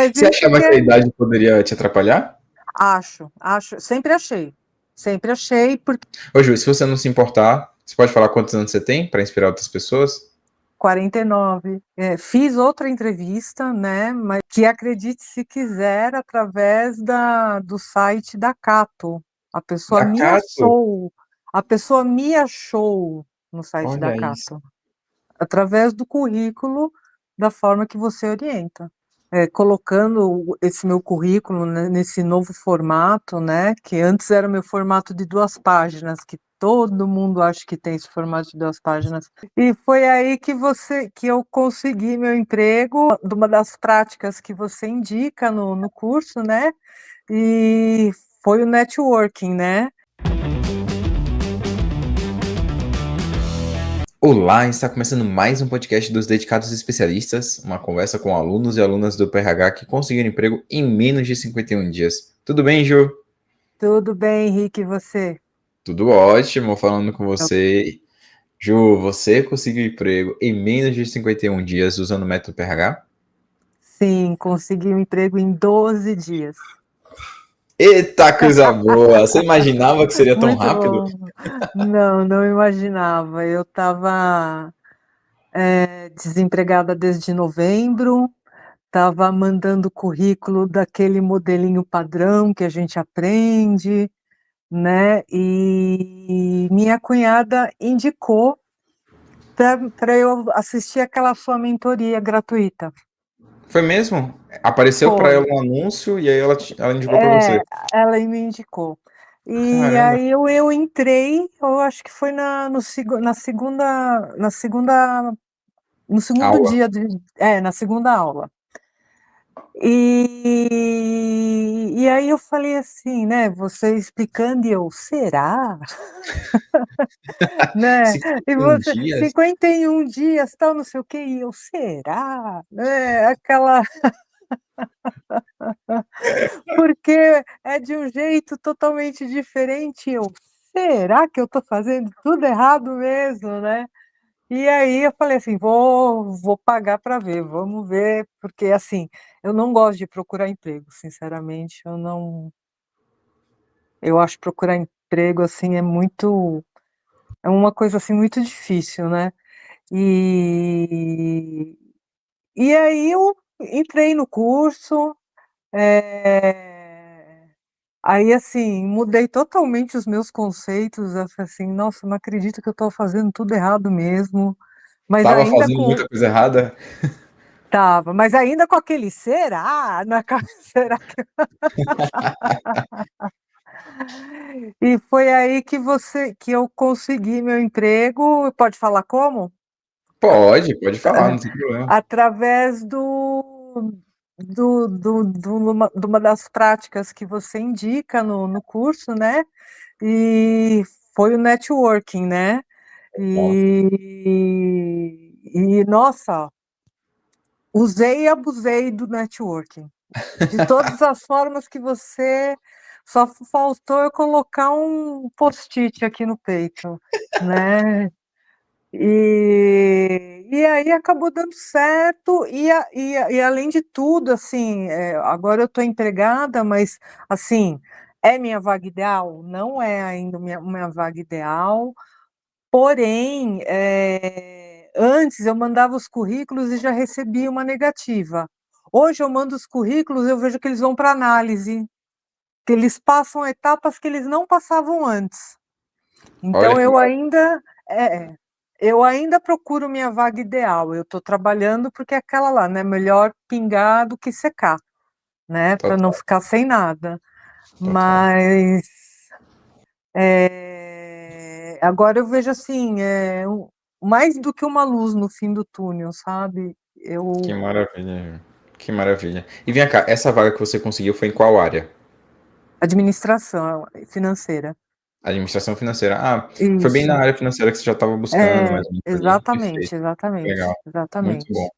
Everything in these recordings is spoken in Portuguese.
Mas Você isso achava que que a é, idade poderia te atrapalhar? sempre achei, porque Ô, Ju, se você não se importar, você pode falar quantos anos você tem para inspirar outras pessoas? 49, fiz outra entrevista, né, mas que acredite se quiser, através do site da Cato. A pessoa Da me Cato? achou, a pessoa me achou no site da Olha isso. Cato, através do currículo, da forma que você orienta. Colocando esse meu currículo, né, nesse novo formato, né, que antes era o meu formato de 2 páginas, que todo mundo acha que tem esse formato de 2 páginas. E foi aí que eu consegui meu emprego, de uma das práticas que você indica no curso, né, e foi o networking, né. Olá, está começando mais um podcast dos Dedicados Especialistas, uma conversa com alunos e alunas do PRH que conseguiram emprego em menos de 51 dias. Tudo bem, Ju? Tudo bem, Henrique, e você? Tudo ótimo, falando com você. Ju, você conseguiu emprego em menos de 51 dias usando o método PRH? Sim, consegui um emprego em 12 dias. Eita, coisa boa! Você imaginava que seria tão Muito rápido? bom. Não, não imaginava. Eu estava desempregada desde novembro, estava mandando currículo daquele modelinho padrão que a gente aprende, né? E minha cunhada indicou para eu assistir aquela sua mentoria gratuita. Foi mesmo? Apareceu para Foi. ela um anúncio e aí ela indicou para você. É, ela me indicou. E Caramba, aí eu entrei, eu acho que foi no segundo aula. dia na segunda aula. E aí eu falei assim, né, você explicando e eu: "Será?", né, e 51 você dias? 51 dias, tal, não sei o quê, e eu: "Será?", né, aquela porque é de um jeito totalmente diferente, eu: "Será que eu estou fazendo tudo errado mesmo, né?". E aí eu falei assim: "Vou pagar para ver, vamos ver", porque, assim, eu não gosto de procurar emprego, sinceramente, eu acho procurar emprego, assim, é uma coisa, assim, muito difícil, né. E e aí eu entrei no curso, eh aí, assim, mudei totalmente os meus conceitos, eu falei assim: "Nossa, não acredito que eu estou fazendo tudo errado mesmo", mas Tava ainda fazendo com muita coisa errada? mas ainda com aquele "será?" na será que e foi aí que eu consegui meu emprego, pode falar como? Pode falar, não tem problema. Através de uma das práticas que você indica no curso, né, e foi o networking, né. Nossa, usei e abusei do networking, de todas as formas que você só faltou eu colocar um post-it aqui no peito, né. E aí acabou dando certo e além de tudo, assim, agora eu estou empregada, mas, assim, é minha vaga ideal? Não é ainda minha vaga ideal, porém, antes eu mandava os currículos e já recebia uma negativa. Hoje eu mando os currículos, eu vejo que eles vão para análise, que eles passam etapas que eles não passavam antes. Olha Então que eu ainda procuro minha vaga ideal, eu estou trabalhando porque é aquela lá, né, melhor pingar do que secar, né, para não total, ficar sem nada. total. Mas, agora eu vejo assim, mais do que uma luz no fim do túnel, sabe. Que Eu maravilha, que maravilha. E vem cá, essa vaga que você conseguiu foi em qual área? administração financeira. Administração financeira. Ah, foi bem na Isso. área financeira que você já estava buscando, É, mais ou menos ali. exatamente, Perfeito, exatamente, legal, muito bom. exatamente.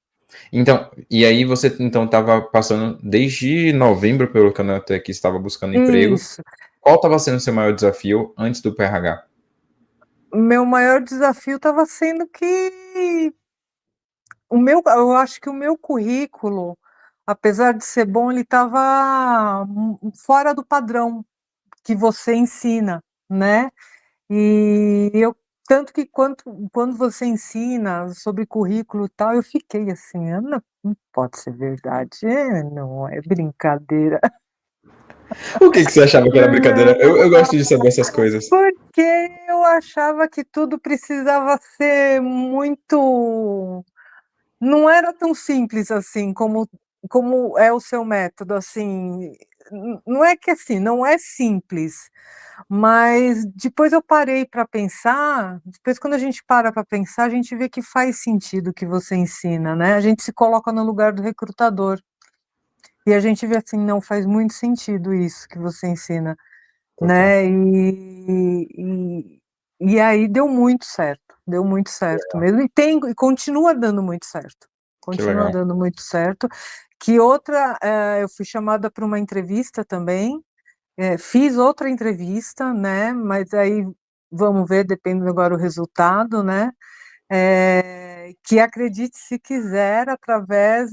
Então, e aí você então estava passando desde novembro, pelo que eu notei aqui, estava buscando emprego. Isso. Qual estava sendo o seu maior desafio antes do PRH? Meu maior desafio estava sendo que eu acho que o meu currículo, apesar de ser bom, ele estava fora do padrão que você ensina, né? E eu tanto que quando você ensina sobre currículo e tal, eu fiquei assim: "Ana, não pode ser verdade, não é brincadeira". O que que você achava que era brincadeira? Eu gosto de saber essas coisas. Porque eu achava que tudo precisava ser muito, não era tão simples assim como é o seu método, assim, não é que assim, não é simples, mas depois eu parei para pensar, depois quando a gente para pensar, a gente vê que faz sentido o que você ensina, né, a gente se coloca no lugar do recrutador, e a gente vê assim: "Não, faz muito sentido isso que você ensina", Total. né, e aí deu muito certo mesmo, e continua dando muito certo, Que continua legal. dando muito certo. Que outra, eu fui chamada para uma entrevista também, fiz outra entrevista, né, mas aí vamos ver, depende agora o resultado, né, que acredite se quiser, através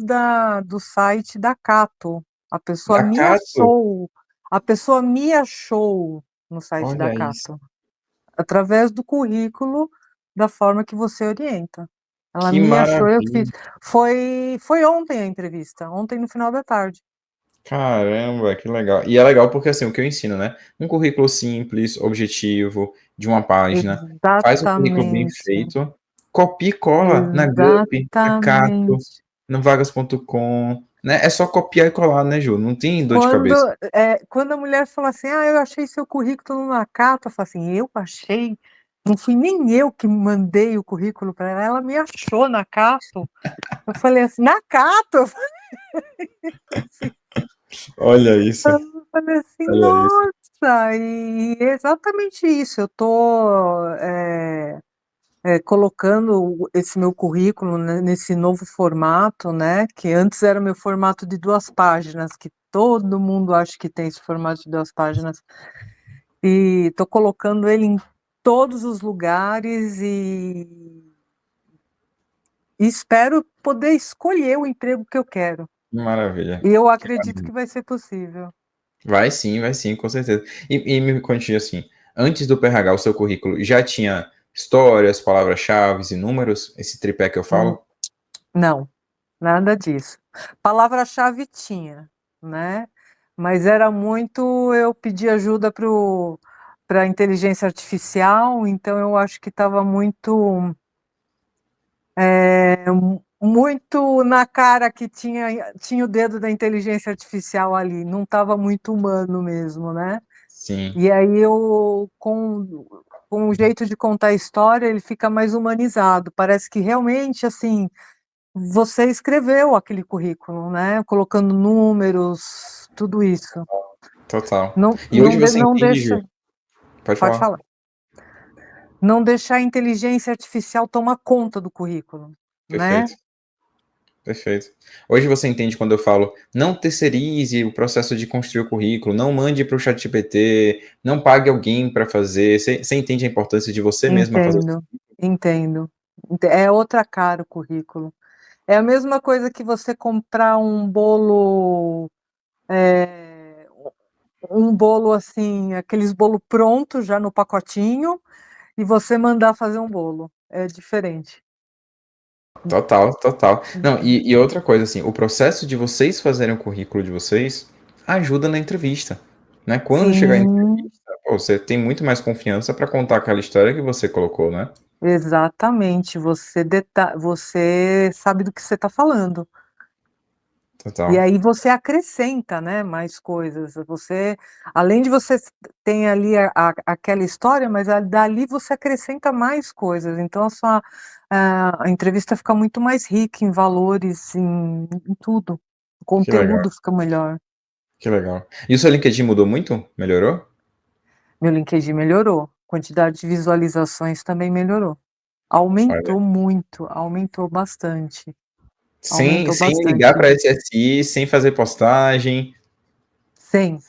do site da Cato. A pessoa Da me Cato? achou, a pessoa me achou no site da Olha isso. Cato, através do currículo, da forma que você orienta. Ela Que me achou, eu fiz. maravilha. Foi ontem a entrevista, ontem no final da tarde. Caramba, que legal. E é legal porque, assim, o que eu ensino, né? Um currículo simples, objetivo, de uma página. Faz o currículo bem Exatamente, feito. Copia e cola na Gup, na Cato, exatamente. no vagas.com, né? É só copiar e colar, né, Ju? Não tem dor de Quando, cabeça. quando a mulher fala assim: "Ah, eu achei seu currículo na Cato", eu falo assim: "Eu achei? Não fui nem eu que mandei o currículo para ela, ela me achou na Cato". Eu falei assim: "Na Cato?" Eu falei Olha isso, eu falei assim: olha isso. "Nossa", e é exatamente isso, eu tô, colocando esse meu currículo, né, nesse novo formato, né, que antes era o meu formato de 2 páginas, que todo mundo acha que tem esse formato de 2 páginas. E estou colocando ele em todos os lugares e espero poder escolher o emprego que eu quero. Que maravilha. E eu Que acredito maravilha. que vai ser possível. Vai sim, com certeza. E me conte assim, antes do PRH, o seu currículo já tinha histórias, palavras-chave e números? Esse tripé que eu Hum, falo? não, nada disso. Palavra-chave tinha, né, mas era muito, eu pedi ajuda para a inteligência artificial, então eu acho que estava muito na cara que tinha o dedo da inteligência artificial ali, não estava muito humano mesmo, né. Sim, E aí eu com o jeito de contar a história, ele fica mais humanizado, parece que realmente, assim, você escreveu aquele currículo, né, colocando números, tudo isso. total. Não E hoje não de você não entende, Ju? deixa, Pode pode falar. falar. Não deixar a inteligência artificial tomar conta do currículo, né. Perfeito, perfeito. Hoje você entende quando eu falo, não terceirize o processo de construir o currículo, não mande para o ChatGPT, não pague alguém para fazer. Você entende a importância de você mesma fazer? Entendo, entendo. É outra cara o currículo. É a mesma coisa que você comprar eh, um bolo, assim, aqueles bolo pronto já no pacotinho, e você mandar fazer um bolo, é diferente. Total, total. Não, Uhum. e outra coisa, assim, o processo de vocês fazerem o currículo de vocês ajuda na entrevista, né? Quando chegar a Sim, entrevista, pô, você tem muito mais confiança para contar aquela história que você colocou, né? exatamente, você sabe do que você está falando. E Total. aí você acrescenta, né, mais coisas, você, além de você tem ali aquela história, mas dali você acrescenta mais coisas, então a entrevista fica muito mais rica em valores, em tudo, o Que legal, conteúdo fica melhor. que legal. E o seu LinkedIn mudou muito? Melhorou? Meu LinkedIn melhorou, quantidade de visualizações também melhorou. Olha. Aumentou bastante, Sem, aumentou sem ligar bastante. para SSI, sem fazer postagem. Sem,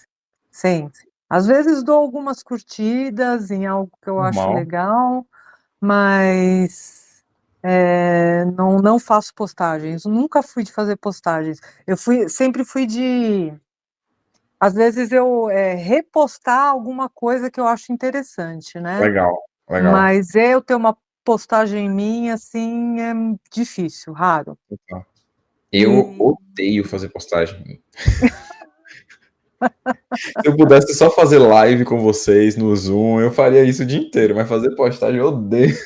sem. Às vezes dou algumas curtidas em algo que eu acho Normal. legal, mas Não faço postagens, nunca fui de fazer postagens. Sempre fui de, às vezes repostar alguma coisa que eu acho interessante, né? Legal, legal. Mas eu ter uma postagem minha, assim, é difícil, raro. Legal. Eu E odeio fazer postagem. Se eu pudesse só fazer live com vocês no Zoom, eu faria isso o dia inteiro, mas fazer postagem eu odeio.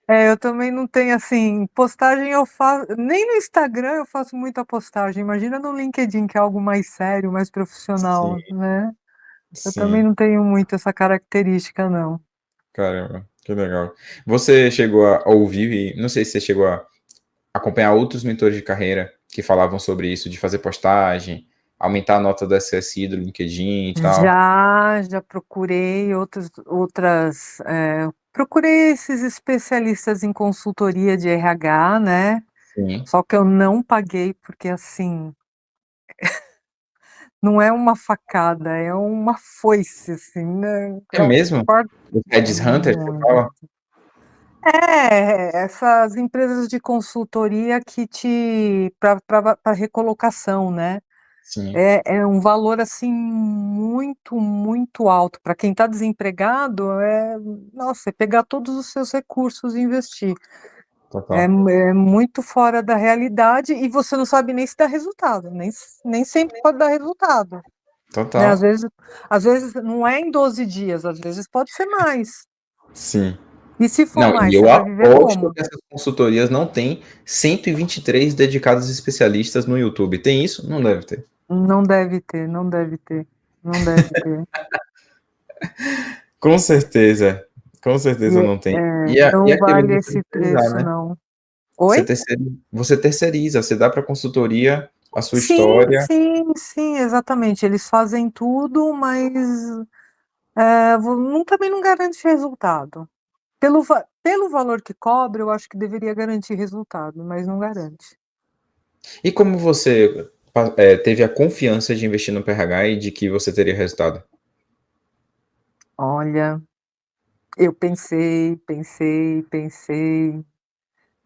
eu também não tenho, assim, postagem eu faço, nem no Instagram eu faço muita postagem, imagina no LinkedIn, que é algo mais sério, mais Sim, profissional, né? Eu também sim. não tenho muito essa característica, não. Caramba, que legal. Você chegou a ouvir, não sei se você chegou a acompanhar outros mentores de carreira que falavam sobre isso, de fazer postagem, aumentar a nota do SSI do LinkedIn e tal. Já procurei procurei esses especialistas em consultoria de RH, né? Sim. Só que eu não paguei porque, assim, não é uma facada, é uma foice, assim, né? É mesmo? Corta Os Head Hunters, você muito. fala? Essas empresas de consultoria que te para recolocação, né? Sim, É um valor, assim, muito, muito alto. Para quem está desempregado, nossa, é pegar todos os seus recursos e investir. É, total. é muito fora da realidade e você não sabe nem se dá resultado, nem sempre pode dar resultado, né? Total. Às vezes não é em 12 dias, às vezes pode ser mais. Sim. E se for Não, e mais, eu você vai viver aposto como? que essas consultorias não têm 123 dedicados especialistas no YouTube. Tem isso? Não deve ter. Não deve ter, não deve ter, não deve ter. Com certeza. Com certeza não tem. E Não aquilo vale de esse terceirizar, preço, né? não. Oi? Você terceiriza, você dá para a consultoria a sua Sim, história. sim, sim, exatamente. Eles fazem tudo, mas também não garante resultado. Pelo valor que cobra, eu acho que deveria garantir resultado, mas não garante. E como você teve a confiança de investir no PRH e de que você teria resultado? Olha, eu pensei, pensei, pensei.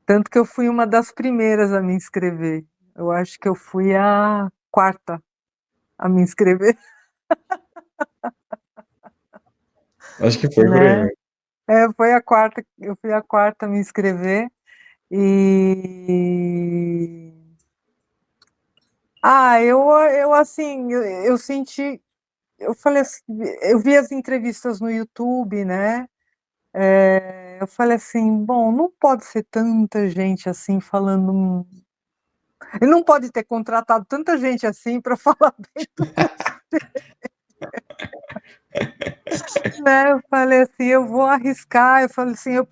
Tanto que eu fui uma das primeiras a me inscrever. Eu acho que eu fui a quarta a me inscrever, Acho que foi por aí né? mesmo. Foi a quarta, eu fui a quarta a me inscrever. E eu assim, eu senti, eu falei assim, eu vi as entrevistas no YouTube, né? Eu falei assim, bom, não pode ser tanta gente assim falando, ele não pode ter contratado tanta gente assim para falar bem do curso, né? Eu falei assim, eu vou arriscar, eu falei assim, eu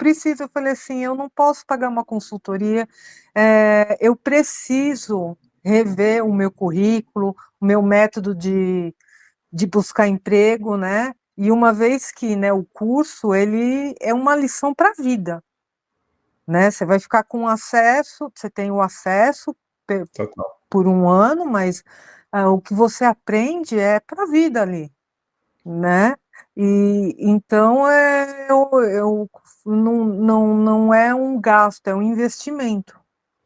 falei assim, eu não posso pagar uma consultoria, eu preciso rever o meu currículo, o meu método de buscar emprego, né? E uma vez que, né, o curso, ele é uma lição para a vida, né? Você vai ficar com acesso, você tem o acesso Total. por um ano, mas o que você aprende é para a vida ali, né? E então não é um gasto, é um investimento,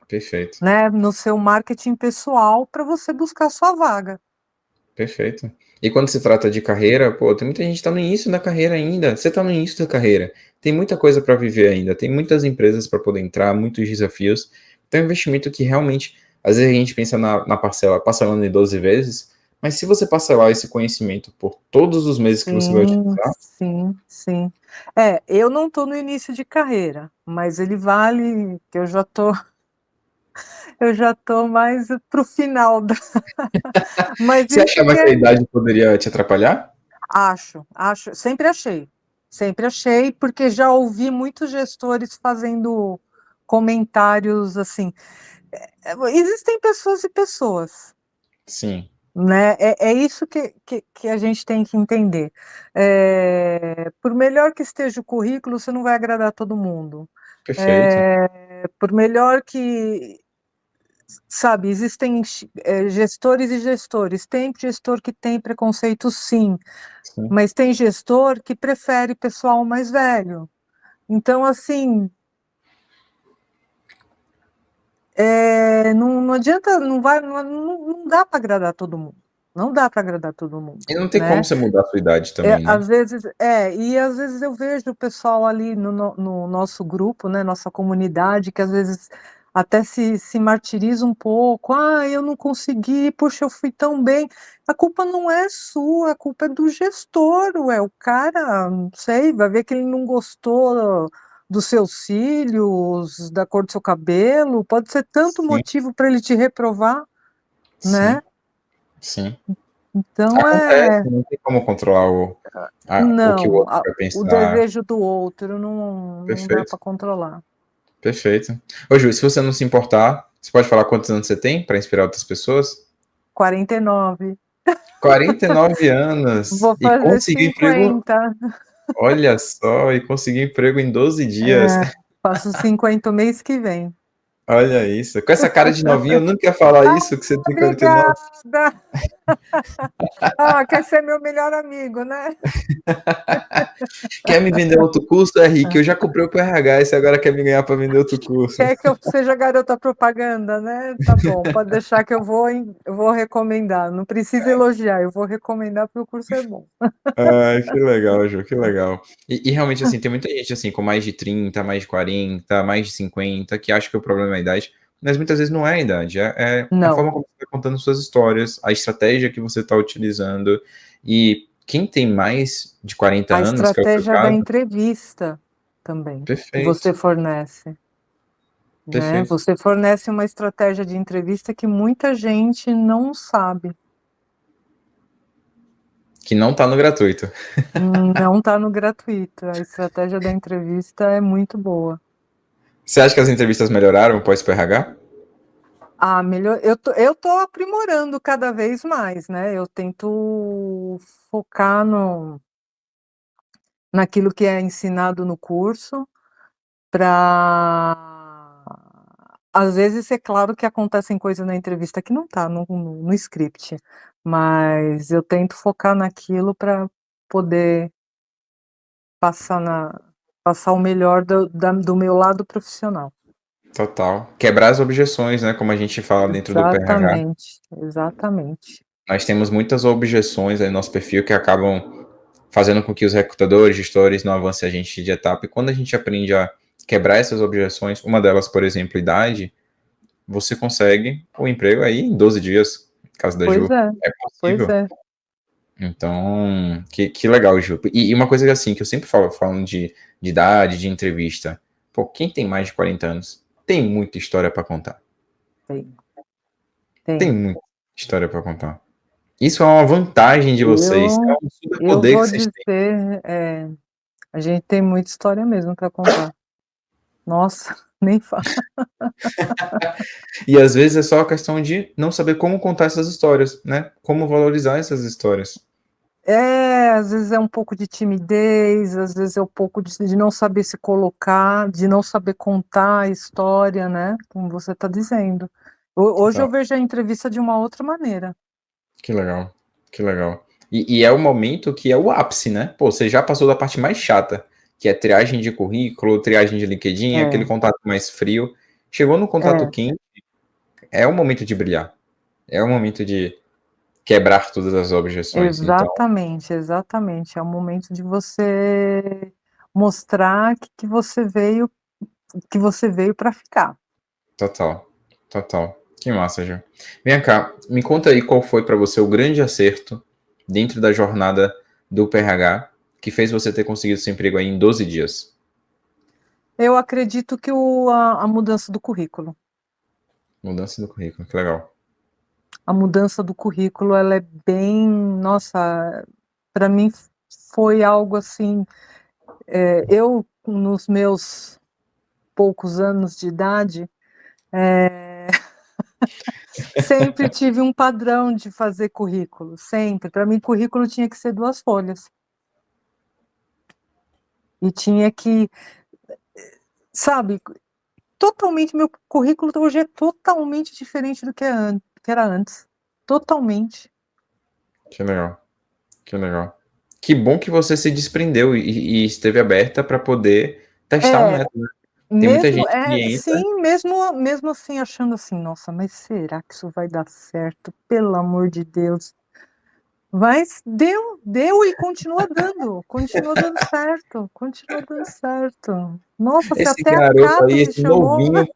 Perfeito. né? No seu marketing pessoal para você buscar a sua vaga. Perfeito. E quando se trata de carreira, pô, tem muita gente que tá no início da carreira ainda. Você tá no início da carreira. Tem muita coisa para viver ainda. Tem muitas empresas para poder entrar, muitos desafios. Então, é um investimento que realmente, às vezes a gente pensa na parcela, parcelando em 12 vezes, mas se você parcelar esse conhecimento por todos os meses que você vai Sim, utilizar, sim, sim. Eu não estou no início de carreira, mas ele vale que eu já tô mais pro final da, mas você isso achava que que a idade poderia te atrapalhar? acho, sempre achei, porque já ouvi muitos gestores fazendo comentários assim. Existem pessoas e pessoas, Sim, né? É isso que a gente tem que entender. Por melhor que esteja o currículo, você não vai agradar todo mundo. perfeito. Por melhor que, sabe, existem gestores e gestores. Tem gestor que tem preconceito, sim, Sim, mas tem gestor que prefere pessoal mais velho, Então, assim, não adianta, não dá para agradar todo mundo. Não dá para agradar todo mundo, E não tem como né? você mudar a sua idade também, né? E às vezes eu vejo o pessoal ali no nosso grupo, né, nossa comunidade, que às vezes até se martiriza um pouco. Ah, eu não consegui, puxa, eu fui tão bem. A culpa não é sua, a culpa é do gestor, ué. O cara, não sei, vai ver que ele não gostou dos seus cílios, da cor do seu cabelo. Pode ser tanto Sim, motivo para ele te reprovar, né? sim, sim. Então Acontece, não tem como controlar o que o não, outro vai o pensar. desejo do outro não dá Perfeito, para controlar. perfeito. Ô, Ju, se você não se importar, você pode falar quantos anos você tem para inspirar outras pessoas? 49. 49 anos Vou e fazer conseguiu emprego, 50. olha só, e conseguiu emprego em 12 dias. É, faço 50 o mês que vem. Olha isso. Com essa cara de novinho, eu nunca ia falar Ah, isso, que você tem 49. obrigada! Ah, quer ser meu melhor amigo, né? Quer me vender outro curso, Henrique? Eu já comprei o PRH, e você agora quer me ganhar para vender outro curso. Quer que eu seja garota propaganda, né? Tá bom, pode deixar que eu vou recomendar. Não precisa elogiar, eu vou recomendar porque o curso é bom. Ai, que legal, Ju, que legal. E realmente, assim, tem muita gente, assim, com mais de 30, mais de 40, mais de 50, que acha que o problema é a idade, mas muitas vezes não é a idade, é a Não, forma como você está contando suas histórias, a estratégia que você está utilizando. E quem tem mais de 40 a anos, que é o seu estratégia da caso, entrevista também, que perfeito, você fornece. Né? perfeito. Você fornece uma estratégia de entrevista que muita gente não sabe. Que não tá no gratuito. Não está no gratuito. A estratégia da entrevista é muito boa. Você acha que as entrevistas melhoraram pós-PRH? Ah, melhor. Eu tô aprimorando cada vez mais, né? Eu tento focar naquilo que é ensinado no curso, para às vezes é claro que acontecem coisas na entrevista que não está no script, mas eu tento focar naquilo para poder passar passar o melhor do meu lado profissional. Total. Quebrar as objeções, né? Como a gente fala dentro do PRH. Exatamente, exatamente. Nós temos muitas objeções aí no nosso perfil que acabam fazendo com que os recrutadores, gestores não avancem a gente de etapa. E quando a gente aprende a quebrar essas objeções, uma delas, por exemplo, idade, você consegue o emprego aí em 12 dias, no caso da Pois Ju. é, É pois possível. é. Então, que legal, Ju. E uma coisa assim, que eu sempre falo, falando de idade, de entrevista. Pô, quem tem mais de 40 anos tem muita história para contar. Tem, Tem tem. muita história para contar. Isso é uma vantagem de vocês, é Eu, um eu superpoder que vou vocês têm. dizer, a gente tem muita história mesmo para contar. Nossa, nem fala. E às vezes é só a questão de não saber como contar essas histórias, né? Como valorizar essas histórias. Às vezes é um pouco de timidez, às vezes é um pouco de não saber se colocar, de não saber contar a história, né? Como você está dizendo. Hoje Total. eu vejo a entrevista de uma outra maneira. Que legal. Que legal. E é o momento que é o ápice, né? Pô, você já passou da parte mais chata, que é triagem de currículo, triagem de LinkedIn, aquele É, contato mais frio. Chegou no contato é, quente, é o momento de brilhar. É o momento de quebrar todas as objeções. Então, exatamente, exatamente. É o momento de você mostrar que você veio para ficar. total. Total. Que massa, Ju. Vem cá, me conta aí qual foi para você o grande acerto dentro da jornada do PRH que fez você ter conseguido esse emprego aí em 12 dias. Eu acredito que a mudança do currículo. Mudança do currículo, que legal. A mudança do currículo, ela é bem, nossa, para mim foi algo assim, eu nos meus poucos anos de idade, sempre tive um padrão de fazer currículo, sempre. Para mim, currículo tinha que ser 2 folhas. E tinha que, sabe, totalmente, meu currículo hoje é totalmente diferente do que era antes. Totalmente. Que legal. Que legal. Que bom que você se desprendeu e esteve aberta para poder testar o É, método, né? Tem muita mesmo gente que entra. sim, mesmo assim achando assim: "Nossa, mas será que isso vai dar certo? Pelo amor de Deus". Mas deu e continua dando certo, continua dando certo. Nossa, se Esse até a garoto aí, Catri esse chamou. novinho,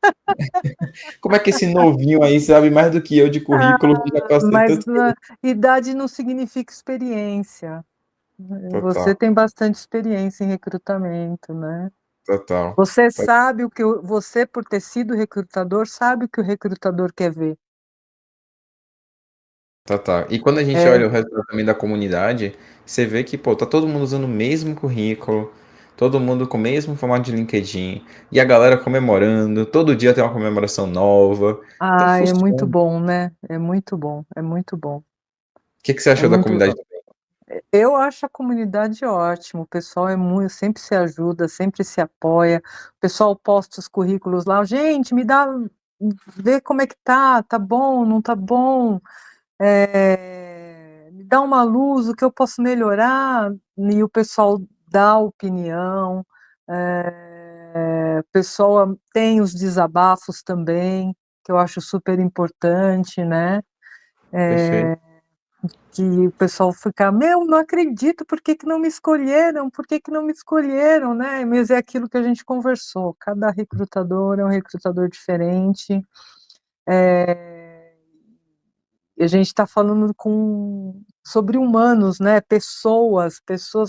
como é que esse novinho aí sabe mais do que eu de currículo, que já passei Mas tanto por. idade não significa experiência. Você Total, tem bastante experiência em recrutamento, né. total. Você sabe o que você, por ter sido recrutador, sabe o que o recrutador quer ver. Total. E quando a gente É. olha o resultado também da comunidade, você vê que, pô, tá todo mundo usando o mesmo currículo, todo mundo com o mesmo formato de LinkedIn, e a galera comemorando, todo dia tem uma comemoração nova. Então Ai, é muito funciona. O bom, né. É muito bom, é muito bom, que que você é achou da muito comunidade? eu acho a comunidade ótimo, o pessoal é muito sempre se ajuda, sempre se apoia, o pessoal posta os currículos lá: "Gente, me dá vê como é que tá bom, não tá bom, me dá uma luz, o que eu posso melhorar", e o pessoal dá opinião, o pessoal tem os desabafos também, que eu acho super importante, né. Perfeito. Que o pessoal fica: "Meu, não acredito, por que que não me escolheram? Por que que não me escolheram?", né, mas é aquilo que a gente conversou, cada recrutador é um recrutador diferente, eh, e a gente está falando sobre humanos, né, pessoas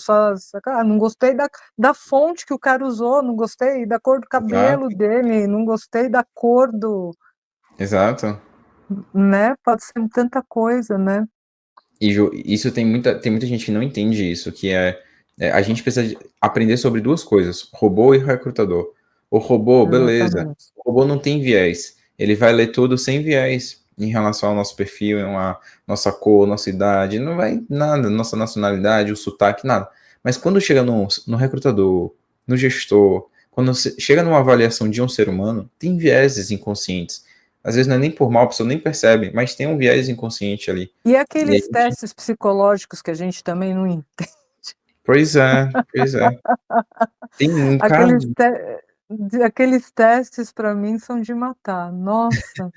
falam assim: "Ah, não gostei da fonte que o cara usou, não gostei da cor do cabelo Exato, dele, não gostei da cor do", exato. né, pode ser tanta coisa, né. E isso tem muita gente que não entende isso, que a gente precisa aprender sobre duas coisas, robô e recrutador. O robô, beleza, Exatamente. o robô não tem viés, ele vai ler tudo sem viés em relação ao nosso perfil, nossa cor, nossa idade, não vai nada, nossa nacionalidade, o sotaque, nada. Mas quando chega no recrutador, no gestor, quando chega numa avaliação de um ser humano, tem vieses inconscientes. Às vezes não é nem por mal, a pessoa nem percebe, mas tem um viés inconsciente ali. E E aqueles aí, testes psicológicos que a gente também não entende, pois é, pois é. Tem um cara. aqueles aqueles testes para mim são de matar, nossa,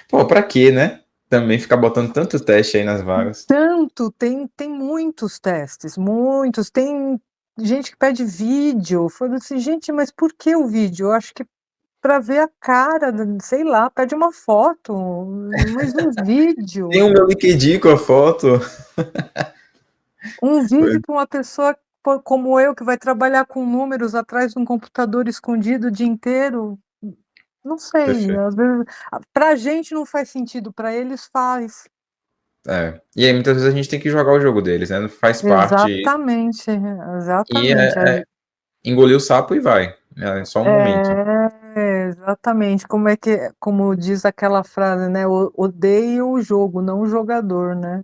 Pô, pra quê, né? Também ficar botando tanto teste aí nas vagas. tanto, tem muitos testes, muitos, tem gente que pede vídeo, eu falo assim: "Gente, mas por que o vídeo?". Eu acho que para ver a cara, sei lá, pede uma foto, mas um Tem vídeo. o meu LinkedIn com a foto. Um Pois, vídeo para uma pessoa como eu, que vai trabalhar com números atrás de um computador escondido o dia inteiro, não sei, perfeito. às vezes pra gente não faz sentido, para eles faz. É. E aí muitas vezes a gente tem que jogar o jogo deles, né? Faz parte Exatamente, e exatamente. engolir o sapo e vai. É só um momento. Exatamente, como diz aquela frase, né, odeie o jogo, não o jogador, né.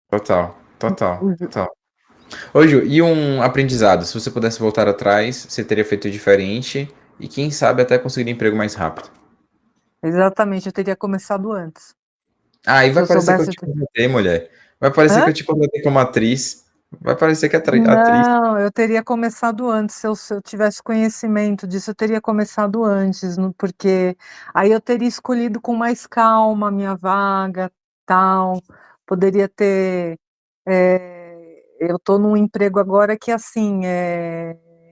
Total, total, O jo total. Ô, Ju, e um aprendizado? Se você pudesse voltar atrás, você teria feito diferente e quem sabe até conseguir emprego mais rápido. Exatamente, eu teria começado antes. Aí Se vai eu parecer que eu soubesse te contratei, mulher. Vai parecer que hã? eu te contratei como atriz. Vai parecer que é atriz. Não, eu teria começado antes, se eu tivesse conhecimento disso, eu teria começado antes, porque aí eu teria escolhido com mais calma a minha vaga, tal, poderia ter, eu estou num emprego agora que, assim,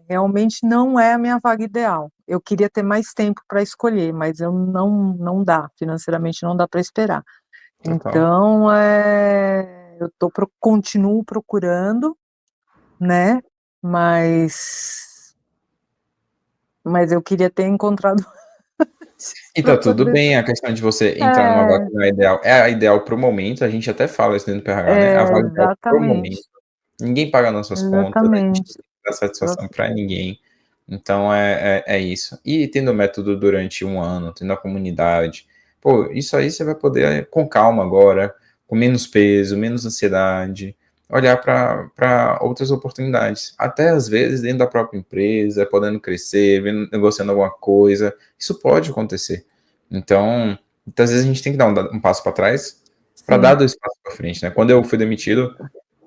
realmente não é a minha vaga ideal. Eu queria ter mais tempo para escolher, mas eu não dá, financeiramente não dá para esperar. Total. Então, eu continuo procurando, né, mas mas eu queria ter encontrado antes E pra tá tudo poder bem, a questão de você entrar numa vaga é, que não é a ideal para o momento, a gente até fala isso dentro do PRH, né, a vaga ideal para o momento. exatamente, Ninguém paga nossas contas, a gente exatamente, não tem que dar satisfação exata para ninguém, então é isso. E tendo o método durante um ano, tendo a comunidade, pô, isso aí você vai poder com calma agora, com menos peso, menos ansiedade, olhar para outras oportunidades, até às vezes dentro da própria empresa, podendo crescer, vendo negociando alguma coisa, isso pode acontecer. Então, muitas vezes a gente tem que dar um passo para trás para dar sim, 2 passos para frente, né. Quando eu fui demitido,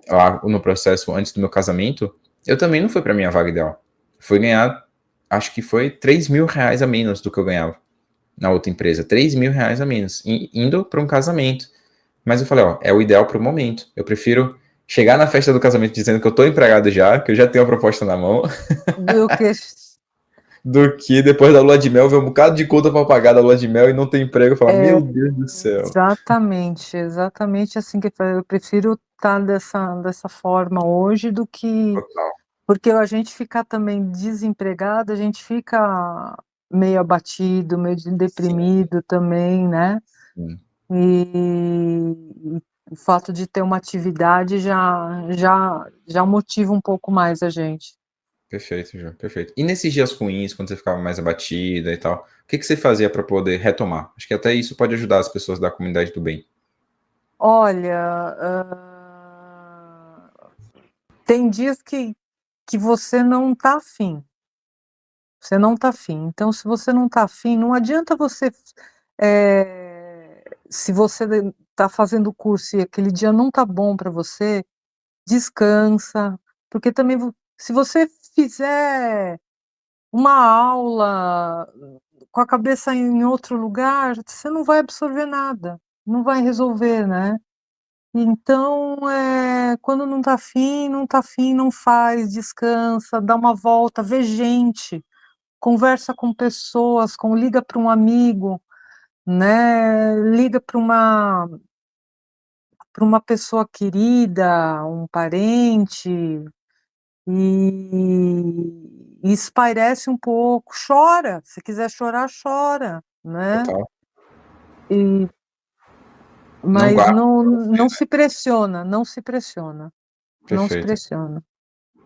lá no processo antes do meu casamento, eu também não fui para minha vaga ideal. fui ganhar, acho que foi R$ 3.000 a menos do que eu ganhava na outra empresa. R$ 3.000 a menos, indo para um casamento. Mas eu falei, ó, é o ideal para o momento. Eu prefiro chegar na festa do casamento dizendo que eu tô empregado já, que eu já tenho a proposta na mão, Do que do que depois da lua de mel ver um bocado de conta para pagar da lua de mel e não ter emprego e falar, é, meu Deus do céu. exatamente assim que eu prefiro estar dessa forma hoje do que Total. porque a gente ficar também desempregado, a gente fica meio abatido, meio Sim, deprimido também, né? sim. E o fato de ter uma atividade já motiva um pouco mais a gente. Perfeito, Ju, perfeito. E nesses dias ruins, quando você ficava mais abatida e tal, o que que você fazia para poder retomar? Acho que até isso pode ajudar as pessoas da comunidade do bem. Olha, tem dias que você não está afim. Você não está afim. Então, se você não está afim, não adianta você. Se você está fazendo o curso e aquele dia não está bom para você, descansa. Porque também, se você fizer uma aula com a cabeça em outro lugar, você não vai absorver nada, não vai resolver, né? Então, quando não está afim, não está afim, não faz, descansa, dá uma volta, vê gente, conversa com pessoas, liga para um amigo, né? Liga para uma pessoa querida, um parente, e espairece um pouco, chora, se quiser chorar, chora, né? Total. E, Não mas guarda. não se pressiona, não se pressiona, não se Perfeito, pressiona.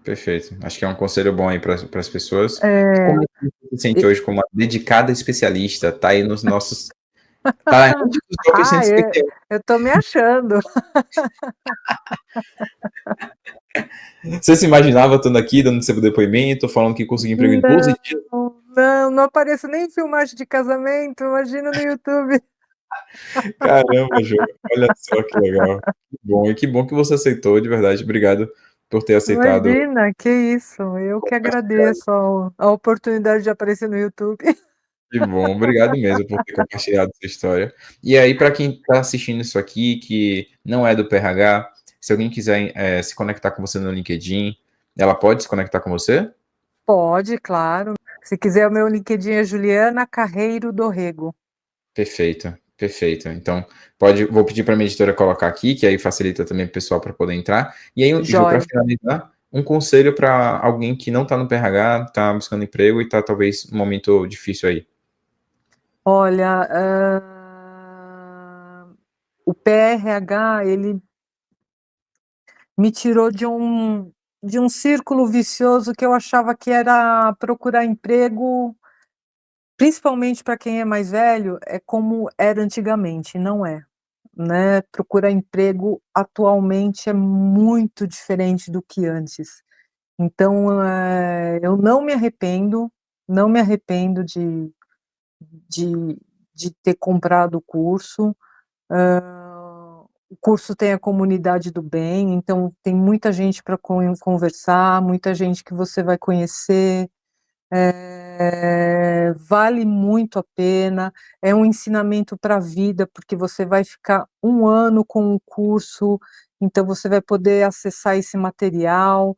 perfeito. Acho que é um conselho bom aí para as pessoas. E É, como é que você se sente e- hoje como uma dedicada especialista? Tá aí nos nossos. Tá entre os top ah, 100 especialistas. eu tô me achando. Você se imaginava estando aqui, dando seu depoimento, falando que conseguiu emprego em 12 dias? Não apareço nem em filmagem de casamento, imagina no YouTube. Caramba, Ju, olha só que legal. Que bom, e que bom que você aceitou, de verdade. Obrigado por ter aceitado Imagina, que isso, eu que compartilhar. agradeço a oportunidade de aparecer no YouTube. Que bom, obrigado mesmo por ter compartilhado sua história. E aí, para quem está assistindo isso aqui, que não é do PRH, se alguém quiser se conectar com você no LinkedIn, ela pode se conectar com você? Pode, claro. Se quiser, o meu LinkedIn é Juliana Carreiro Dorrego. Perfeito, perfeito. Então, pode, vou pedir para a minha editora colocar aqui, que aí facilita também o pessoal para poder entrar. E aí, Ju, para Joia. finalizar, um conselho para alguém que não está no PRH, está buscando emprego e está talvez num momento difícil aí. Olha, o PRH, ele me tirou de um círculo vicioso que eu achava que era procurar emprego, principalmente para quem é mais velho, é como era antigamente, não é, né? Procurar emprego atualmente é muito diferente do que antes. Então, eu não me arrependo de, de ter comprado o curso. O curso tem a comunidade do bem, então tem muita gente para conversar, muita gente que você vai conhecer. Vale muito a pena, é um ensinamento para a vida, porque você vai ficar um ano com o curso, então você vai poder acessar esse material,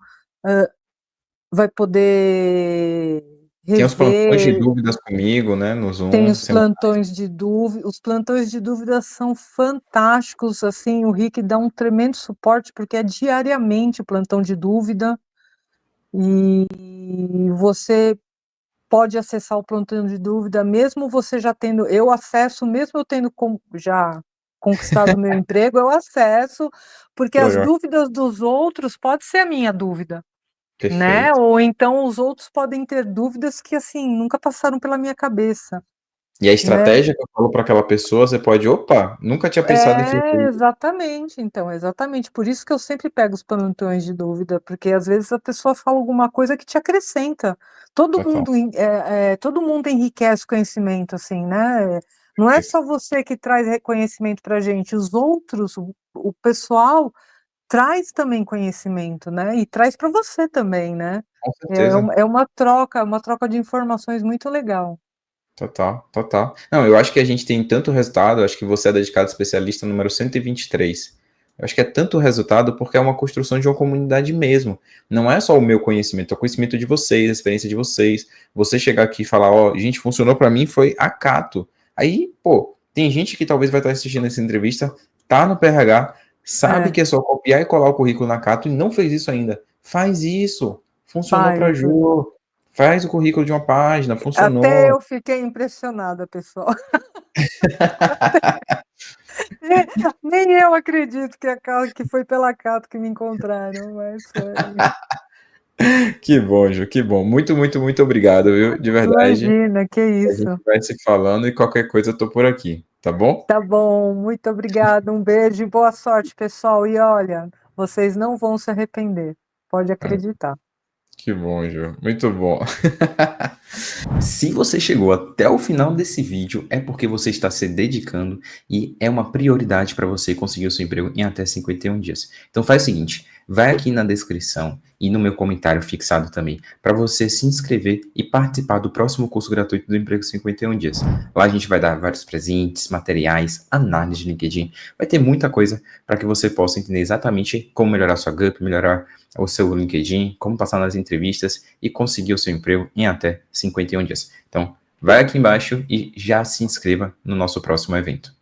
vai poder Tem os plantões de rever, dúvidas comigo, né, no tem Zoom. os plantões de dúvida, os plantões de dúvida são fantásticos, assim, o Rick dá um tremendo suporte, porque é diariamente o plantão de dúvida, e você pode acessar o plantão de dúvida, mesmo você já tendo, eu acesso, mesmo eu tendo já conquistado o meu emprego, eu acesso, porque Que as legal. dúvidas dos outros pode ser a minha dúvida, né? Perfeito. Ou então os outros podem ter dúvidas que, assim, nunca passaram pela minha cabeça, E a né? estratégia que eu falo para aquela pessoa, você pode, opa, nunca tinha pensado em fazer isso. Exatamente, então, exatamente. Por isso que eu sempre pego os plantões de dúvida, porque às vezes a pessoa fala alguma coisa que te acrescenta. Todo Total. mundo, todo mundo enriquece conhecimento, assim, né? Não é Perfeito. só você que traz reconhecimento para a gente, os outros, o pessoal traz também conhecimento, né, e traz para você também, né. Com É certeza. uma troca de informações muito legal. Total, total. Não, eu acho que a gente tem tanto resultado, eu acho que você é dedicado especialista número 123. Eu acho que é tanto resultado porque é uma construção de uma comunidade mesmo. Não é só o meu conhecimento, é o conhecimento de vocês, a experiência de vocês. Você chegar aqui e falar, ó, gente, funcionou pra mim, foi acato. Aí, pô, tem gente que talvez vai estar assistindo essa entrevista, tá no PRH, sabe É, que é só copiar e colar o currículo na Cato e não fez isso ainda. Faz isso. Funcionou pra faz. Ju. Faz o currículo de uma página, Até funcionou. eu fiquei impressionada, pessoal. Nem eu acredito que foi pela Cato que me encontraram, mas foi. Que bom, Ju, que bom. Muito, muito, muito obrigado, viu? De verdade. Imagina, que A gente isso. vai se falando e qualquer coisa eu tô por aqui, tá bom? Tá bom, muito obrigada, um beijo e boa sorte, pessoal. E olha, vocês não vão se arrepender, pode Ah, acreditar. que bom, Ju. Muito bom. Se você chegou até o final desse vídeo, é porque você está se dedicando e é uma prioridade para você conseguir o seu emprego em até 51 dias. Então faz o seguinte, vai aqui na descrição e no meu comentário fixado também, para você se inscrever e participar do próximo curso gratuito do Emprego 51 Dias. Lá a gente vai dar vários presentes, materiais, análise de LinkedIn, vai ter muita coisa para que você possa entender exatamente como melhorar sua GUP, melhorar o seu LinkedIn, como passar nas entrevistas e conseguir o seu emprego em até 51 dias. Então, vai aqui embaixo e já se inscreva no nosso próximo evento.